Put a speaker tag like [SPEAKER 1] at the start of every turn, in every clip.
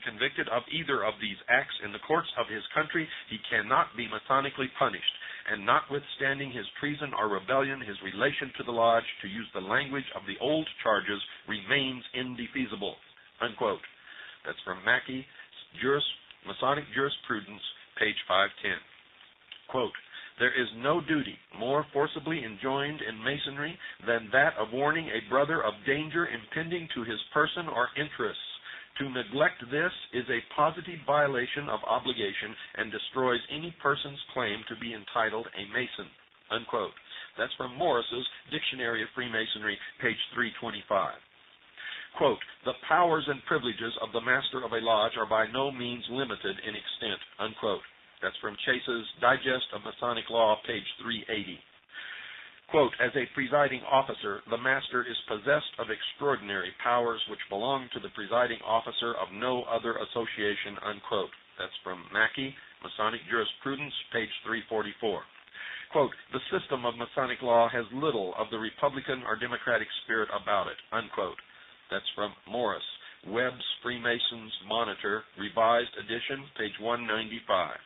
[SPEAKER 1] convicted of either of these acts in the courts of his country, he cannot be Masonically punished, and notwithstanding his treason or rebellion, his relation to the lodge, to use the language of the old charges, remains indefeasible." Unquote. That's from Mackey, Masonic Jurisprudence, page 510. Quote, "There is no duty more forcibly enjoined in Masonry than that of warning a brother of danger impending to his person or interests. To neglect this is a positive violation of obligation and destroys any person's claim to be entitled a Mason." Unquote. That's from Morris's Dictionary of Freemasonry, page 325. Quote, "The powers and privileges of the master of a lodge are by no means limited in extent." Unquote. That's from Chase's Digest of Masonic Law, page 380. Quote, "As a presiding officer, the master is possessed of extraordinary powers which belong to the presiding officer of no other association." Unquote. That's from Mackey, Masonic Jurisprudence, page 344. Quote, "The system of Masonic law has little of the Republican or Democratic spirit about it." Unquote. That's from Morris, Webb's Freemasons Monitor, revised edition, page 195.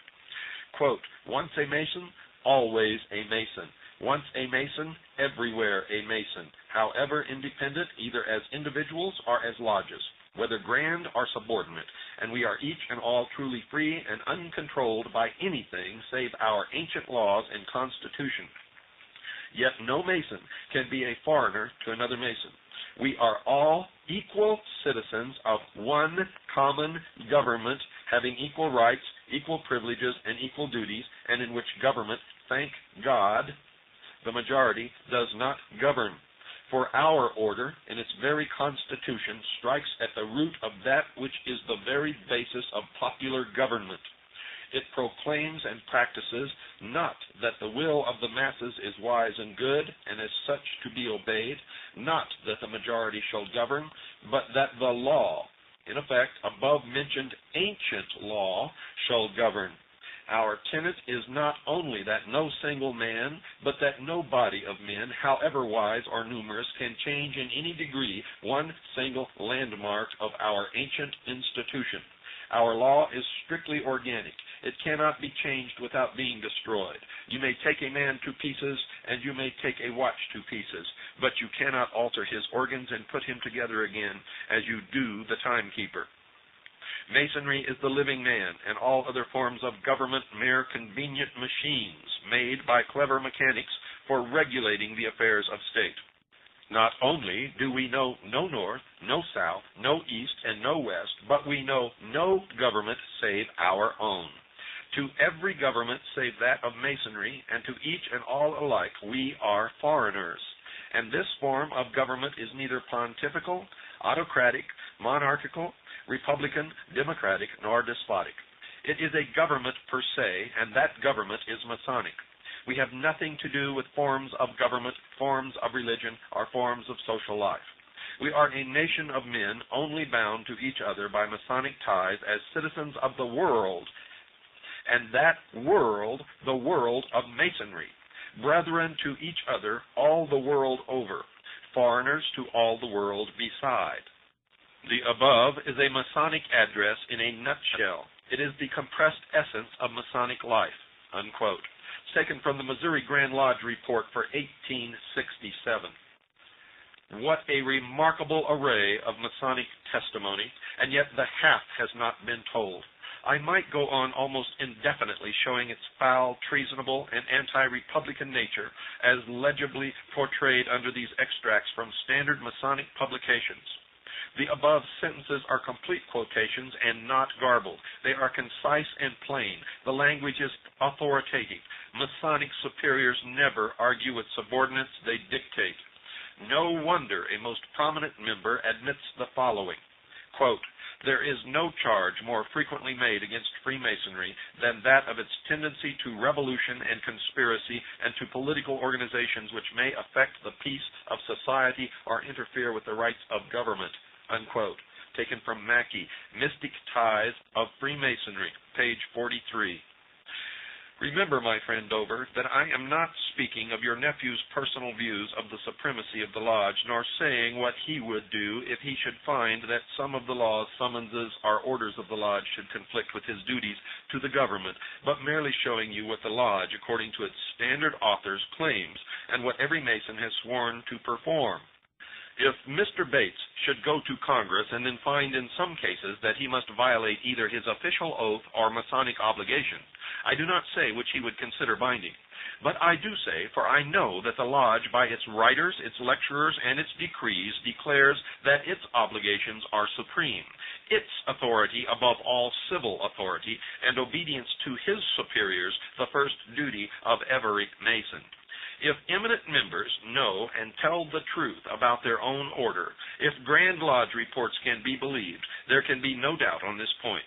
[SPEAKER 1] Quote, "Once a Mason, always a Mason. Once a Mason, everywhere a Mason, however independent, either as individuals or as lodges, whether grand or subordinate, and we are each and all truly free and uncontrolled by anything save our ancient laws and Constitution. Yet no Mason can be a foreigner to another Mason. We are all equal citizens of one common government, having equal rights, equal privileges, and equal duties, and in which government, thank God, the majority does not govern. For our order, in its very constitution, strikes at the root of that which is the very basis of popular government. It proclaims and practices not that the will of the masses is wise and good, and as such to be obeyed, not that the majority shall govern, but that the law, in effect, above-mentioned ancient law, shall govern. Our tenet is not only that no single man, but that no body of men, however wise or numerous, can change in any degree one single landmark of our ancient institution. Our law is strictly organic. It cannot be changed without being destroyed. You may take a man to pieces, and you may take a watch to pieces, but you cannot alter his organs and put him together again as you do the timekeeper. Masonry is the living man, and all other forms of government mere convenient machines made by clever mechanics for regulating the affairs of state. Not only do we know no north, no south, no east, and no west, but we know no government save our own. To every government save that of Masonry, and to each and all alike, we are foreigners. And this form of government is neither pontifical, autocratic, monarchical, republican, democratic, nor despotic. It is a government per se, and that government is Masonic. We have nothing to do with forms of government, forms of religion, or forms of social life. We are a nation of men only bound to each other by Masonic ties as citizens of the world, and that world, the world of Masonry, brethren to each other all the world over, foreigners to all the world beside. The above is a Masonic address in a nutshell. It is the compressed essence of Masonic life." Unquote. It's taken from the Missouri Grand Lodge report for 1867. What a remarkable array of Masonic testimony, and yet the half has not been told. I might go on almost indefinitely showing its foul, treasonable, and anti-republican nature as legibly portrayed under these extracts from standard Masonic publications. The above sentences are complete quotations and not garbled. They are concise and plain. The language is authoritative. Masonic superiors never argue with subordinates, they dictate. No wonder a most prominent member admits the following, quote, "There is no charge more frequently made against Freemasonry than that of its tendency to revolution and conspiracy and to political organizations which may affect the peace of society or interfere with the rights of government." Unquote. Taken from Mackey, Mystic Ties of Freemasonry, page 43. Remember, my friend Dover, that I am not speaking of your nephew's personal views of the supremacy of the Lodge, nor saying what he would do if he should find that some of the laws, summonses, or orders of the Lodge should conflict with his duties to the government, but merely showing you what the Lodge, according to its standard authors, claims, and what every Mason has sworn to perform. If Mr. Bates should go to Congress and then find in some cases that he must violate either his official oath or Masonic obligation, I do not say which he would consider binding. But I do say, for I know that the Lodge, by its writers, its lecturers, and its decrees, declares that its obligations are supreme, its authority above all civil authority, and obedience to his superiors the first duty of every Mason. If eminent members know and tell the truth about their own order, if Grand Lodge reports can be believed, there can be no doubt on this point.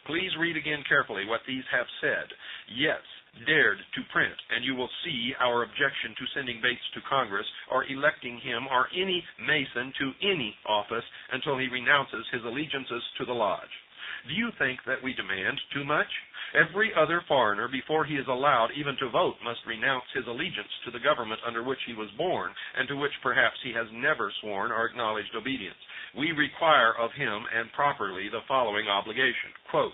[SPEAKER 1] Please read again carefully what these have said. Yes, dared to print, and you will see our objection to sending Bates to Congress or electing him or any Mason to any office until he renounces his allegiances to the Lodge. Do you think that we demand too much? Every other foreigner, before he is allowed even to vote, must renounce his allegiance to the government under which he was born, and to which perhaps he has never sworn or acknowledged obedience. We require of him, and properly, the following obligation. Quote,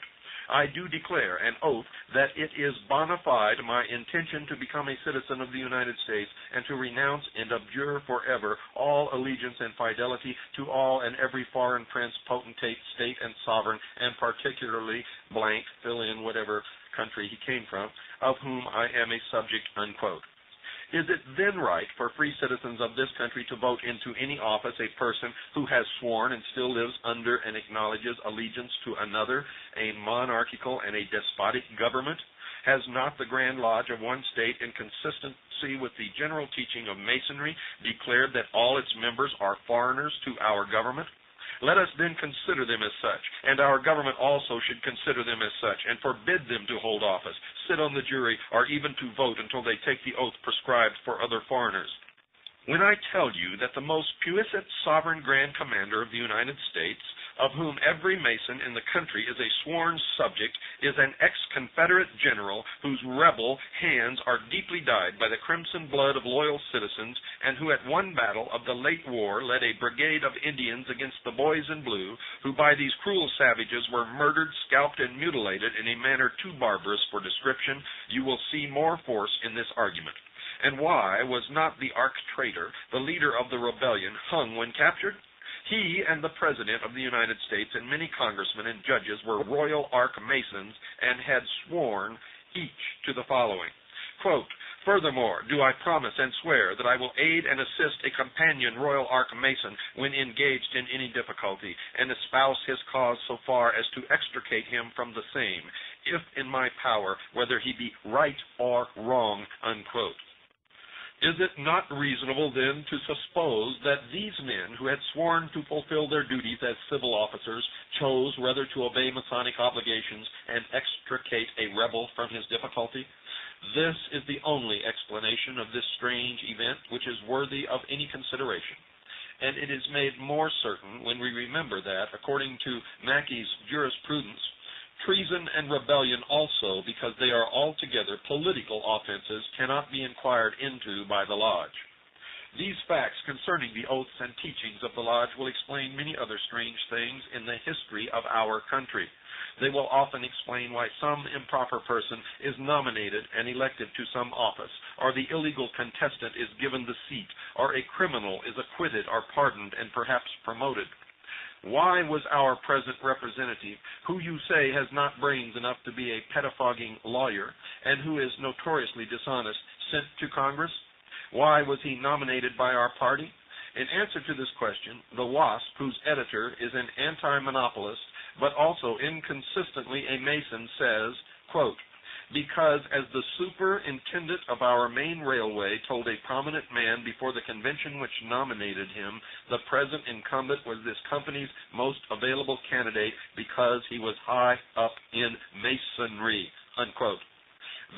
[SPEAKER 1] I do declare an oath that it is bona fide my intention to become a citizen of the United States and to renounce and abjure forever all allegiance and fidelity to all and every foreign prince, potentate, state, and sovereign, and particularly blank, fill in whatever country he came from, of whom I am a subject, unquote. Is it then right for free citizens of this country to vote into any office a person who has sworn and still lives under and acknowledges allegiance to another, a monarchical and a despotic government? Has not the Grand Lodge of one state, in consistency with the general teaching of Masonry, declared that all its members are foreigners to our government? Let us then consider them as such, and our government also should consider them as such, and forbid them to hold office, sit on the jury, or even to vote until they take the oath prescribed for other foreigners. When I tell you that the most puissant sovereign Grand Commander of the United States, of whom every Mason in the country is a sworn subject, is an ex-Confederate general whose rebel hands are deeply dyed by the crimson blood of loyal citizens, and who at one battle of the late war led a brigade of Indians against the Boys in Blue, who by these cruel savages were murdered, scalped, and mutilated in a manner too barbarous for description, you will see more force in this argument. And why was not the arch-traitor, the leader of the rebellion, hung when captured? He and the President of the United States and many congressmen and judges were Royal Arch Masons and had sworn each to the following. Quote, furthermore, do I promise and swear that I will aid and assist a companion Royal Arch Mason when engaged in any difficulty, and espouse his cause so far as to extricate him from the same, if in my power, whether he be right or wrong, unquote. Is it not reasonable, then, to suppose that these men, who had sworn to fulfill their duties as civil officers, chose rather to obey Masonic obligations and extricate a rebel from his difficulty? This is the only explanation of this strange event which is worthy of any consideration. And it is made more certain when we remember that, according to Mackey's jurisprudence, treason and rebellion also, because they are altogether political offenses, cannot be inquired into by the Lodge. These facts concerning the oaths and teachings of the Lodge will explain many other strange things in the history of our country. They will often explain why some improper person is nominated and elected to some office, or the illegal contestant is given the seat, or a criminal is acquitted or pardoned and perhaps promoted. Why was our present representative, who you say has not brains enough to be a pettifogging lawyer, and who is notoriously dishonest, sent to Congress? Why was he nominated by our party? In answer to this question, the WASP, whose editor is an anti-monopolist, but also inconsistently a Mason, says, quote, because as the superintendent of our main railway told a prominent man before the convention which nominated him, the present incumbent was this company's most available candidate because he was high up in Masonry, unquote.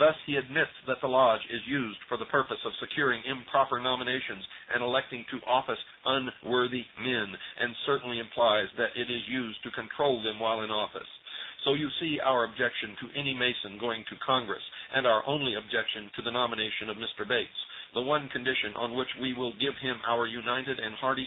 [SPEAKER 1] Thus he admits that the Lodge is used for the purpose of securing improper nominations and electing to office unworthy men, and certainly implies that it is used to control them while in office. So you see our objection to any Mason going to Congress, and our only objection to the nomination of Mr. Bates. The one condition on which we will give him our united and hearty